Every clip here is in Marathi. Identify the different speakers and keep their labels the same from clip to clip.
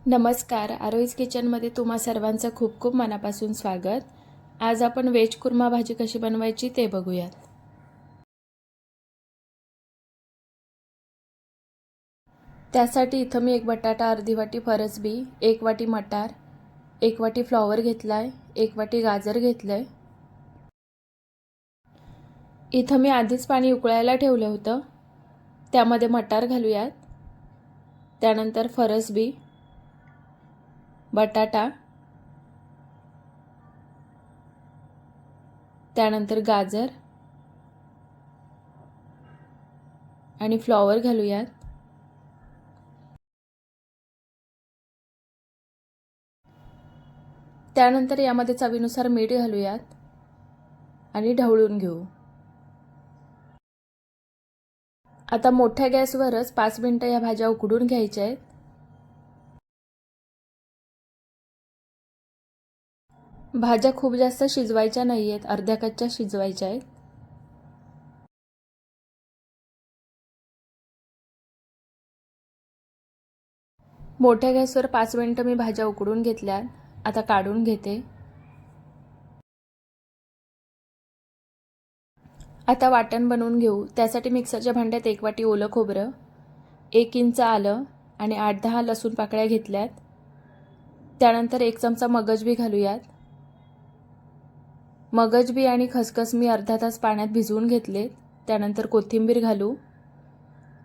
Speaker 1: नमस्कार, आरोहीज किचनमध्ये तुम्हा सर्वांचं खूप खूप मनापासून स्वागत. आज आपण व्हेज कुर्मा भाजी कशी बनवायची ते बघूयात. त्यासाठी इथं मी एक बटाटा, अर्धी वाटी फरसबी, एक वाटी मटार, एक वाटी फ्लॉवर घेतलाय, एक वाटी गाजर घेतलंय. इथं मी आधीच पाणी उकळायला ठेवलं होतं. त्यामध्ये मटार घालूयात, त्यानंतर फरसबी, बटाटा, त्यानंतर गाजर आणि फ्लॉवर घालूयात. त्यानंतर यामध्ये चवीनुसार मीठ घालूयात आणि ढवळून घेऊ. आता मोठ्या गॅसवरच 5 मिनिटं या भाज्या उकडून घ्यायच्या आहेत. भाज्या खूप जास्त शिजवायच्या नाही आहेत, अर्ध्या कच्च्या शिजवायच्या आहेत. मोठ्या गॅसवर 5 मिनिटं मी भाज्या उकडून घेतल्या. आता काढून घेते. आता वाटण बनवून घेऊ. त्यासाठी मिक्सरच्या भांड्यात 1 वाटी ओलं खोबरं, 1 इंच आलं आणि 8-10 लसूण पाकळ्या घेतल्यात. त्यानंतर 1 चमचा मगजबी घालूयात. मगजबी आणि खसखस मी अर्धा तास पाण्यात भिजवून घेतले. त्यानंतर कोथिंबीर घालू.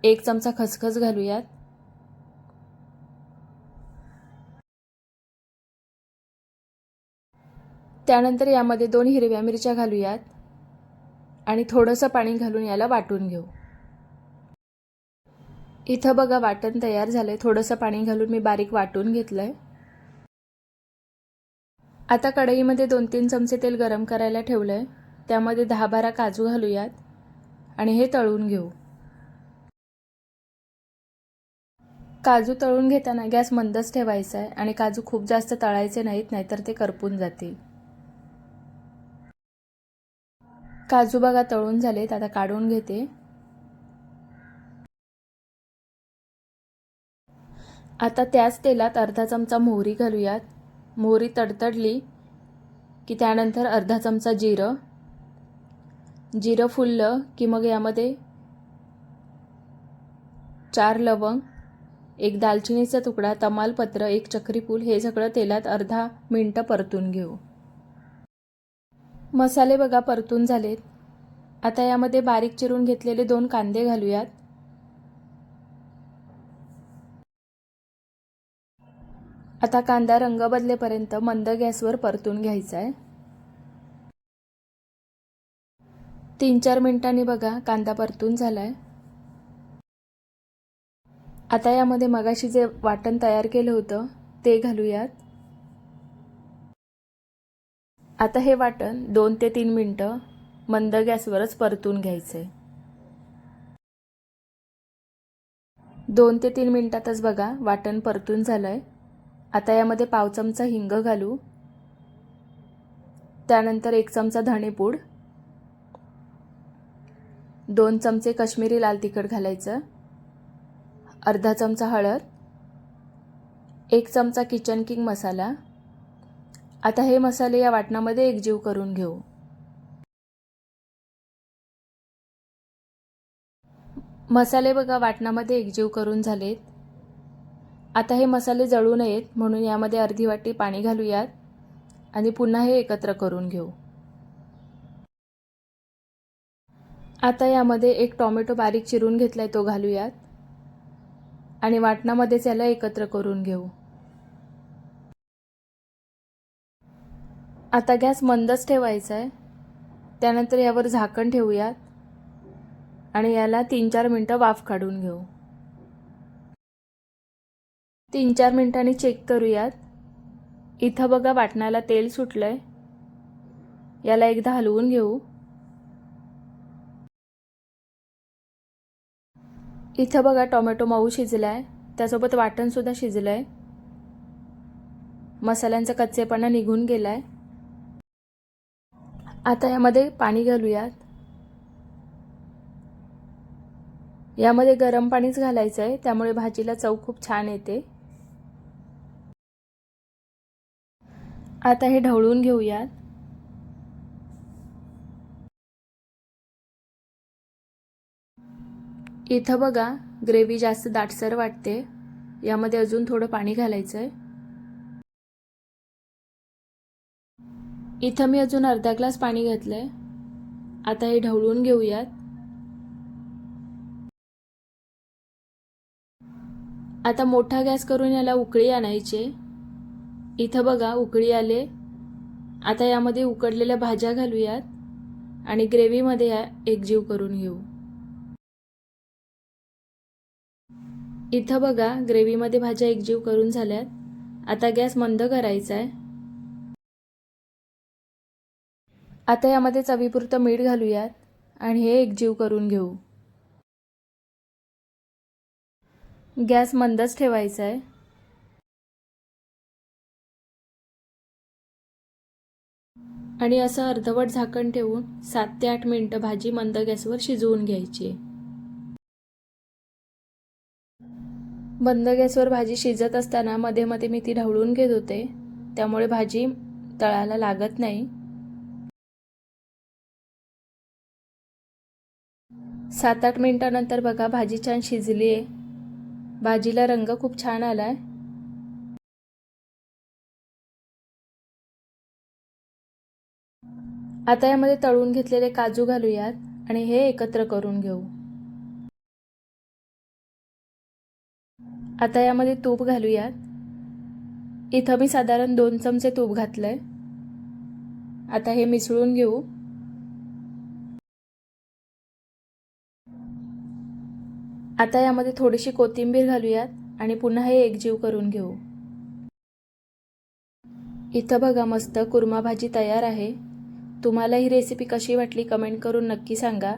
Speaker 1: 1 चमचा खसखस घालूयात. त्यानंतर यामध्ये 2 हिरव्या मिरच्या घालूयात आणि थोडंसं पाणी घालून याला वाटून घेऊ. इथं बघा वाटण तयार झालंय. थोडंसं पाणी घालून मी बारीक वाटून घेतलंय. आता कढईमध्ये 2-3 चमचे तेल गरम करायला ठेवलंय. त्यामध्ये 10-12 काजू घालूयात आणि हे तळून घेऊ. काजू तळून घेताना गॅस मंदच ठेवायचा आहे आणि काजू खूप जास्त तळायचे नाहीत, नाहीतर ते करपून जातील. काजू बघा तळून झालेत. आता काढून घेते. आता त्याच तेलात अर्धा चमचा मोहरी घालूयात. मोहरी तडतडली की त्यानंतर अर्धा चमचा जिरं. जिरं फुललं की मग यामध्ये 4 लवंग, 1 दालचिनीचा तुकडा, तमालपत्र, 1 चक्रीफूल हे सगळं तेलात अर्धा मिनिटं परतून घेऊ. मसाले बघा परतून झालेत. आता यामध्ये बारीक चिरून घेतलेले 2 कांदे घालूयात. आता कांदा रंग बदलेपर्यंत मंद गॅसवर परतून घ्यायचा आहे. 3-4 मिनिटांनी बघा कांदा परतून झालाय. आता यामध्ये मगाशी जे वाटण तयार केलं होतं ते घालूयात. आता हे वाटण 2 ते 3 मिनिटं मंद गॅसवरच परतून घ्यायचंय. 2 ते 3 मिनिटातच बघा वाटण परतून झालंय. आता यामध्ये पाव चमचा हिंग घालू. त्यानंतर 1 चमचा धणेपूड, 2 चमचे काश्मीरी लाल तिखट घालायचं, अर्धा चमचा हळद, 1 चमचा किचन किंग मसाला. आता हे मसाले या वाटणामध्ये एकजीव करून घेऊ. मसाले बघा वाटणामध्ये एकजीव करून झालेत. आता हे मसाले जळू नयेत म्हणून यामध्ये अर्धी वाटी पाणी घालूयात आणि पुन्हा हे एकत्र करून घेऊ. आता यामध्ये 1 टोमॅटो बारीक चिरून घेतलाय तो घालूयात आणि वाटणामध्येच याला एकत्र करून घेऊ. आता गॅस मंदच ठेवायचा आहे. त्यानंतर यावर झाकण ठेवूयात आणि याला 3-4 मिनिटं वाफ काढून घेऊ. 3-4 मिनिटांनी चेक करूयात. इथं बघा वाटणाला तेल सुटलंय. याला एकदा हलवून घेऊ. इथं बघा टोमॅटो मऊ शिजलाय, त्यासोबत वाटण सुद्धा शिजलंय. मसाल्यांचा कच्चेपणा निघून गेलाय. आता यामध्ये पाणी घालूयात. यामध्ये गरम पाणीच घालायचं आहे, त्यामुळे भाजीला चव खूप छान येते. आता हे ढवळून घेऊयात. इथं बघा ग्रेव्ही जास्त दाटसर वाटते. यामध्ये अजून थोडं पाणी घालायचं आहे. इथं मी अजून अर्धा ग्लास पाणी घातलंय. आता हे ढवळून घेऊयात. आता मोठा गॅस करून याला उकळी आणायची. इथं बघा उकळी आले. आता यामध्ये उकडलेल्या भाज्या घालूयात आणि ग्रेव्हीमध्ये एकजीव करून घेऊ. इथं बघा ग्रेव्हीमध्ये भाज्या एकजीव करून झाल्यात. आता गॅस मंद करायचा आहे. आता यामध्ये चवीपुरतं मीठ घालूयात आणि हे एकजीव करून घेऊ. गॅस मंदच ठेवायचा आहे. आणि असं अर्धवट झाकण ठेवून 7 ते 8 मिनिटं भाजी मंद गॅसवर शिजवून घ्यायची. मंद गॅसवर भाजी शिजत असताना मध्ये मध्ये मी ती ढवळून घेत होते, त्यामुळे भाजी तळाला लागत नाही. 7-8 मिनिटांनंतर बघा भाजी छान शिजली आहे. भाजीला रंग खूप छान आलाय. आता यामध्ये तळून घेतलेले काजू घालूयात आणि हे एकत्र करून घेऊ. आता यामध्ये तूप घालूयात. इथं मी साधारण 2 चमचे तूप घातलंय. आता हे मिसळून घेऊ. आता यामध्ये थोडीशी कोथिंबीर घालूयात आणि पुन्हा हे एकजीव करून घेऊ. इथं बघा मस्त कुर्मा भाजी तयार आहे. तुम्हाला ही रेसिपी कशी वाटली कमेंट करून नक्की सांगा.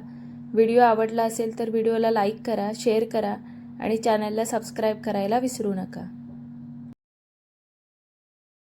Speaker 1: व्हिडिओ आवडला असेल तर व्हिडिओला लाईक करा, शेअर करा आणि चॅनलला सबस्क्राईब करायला विसरू नका.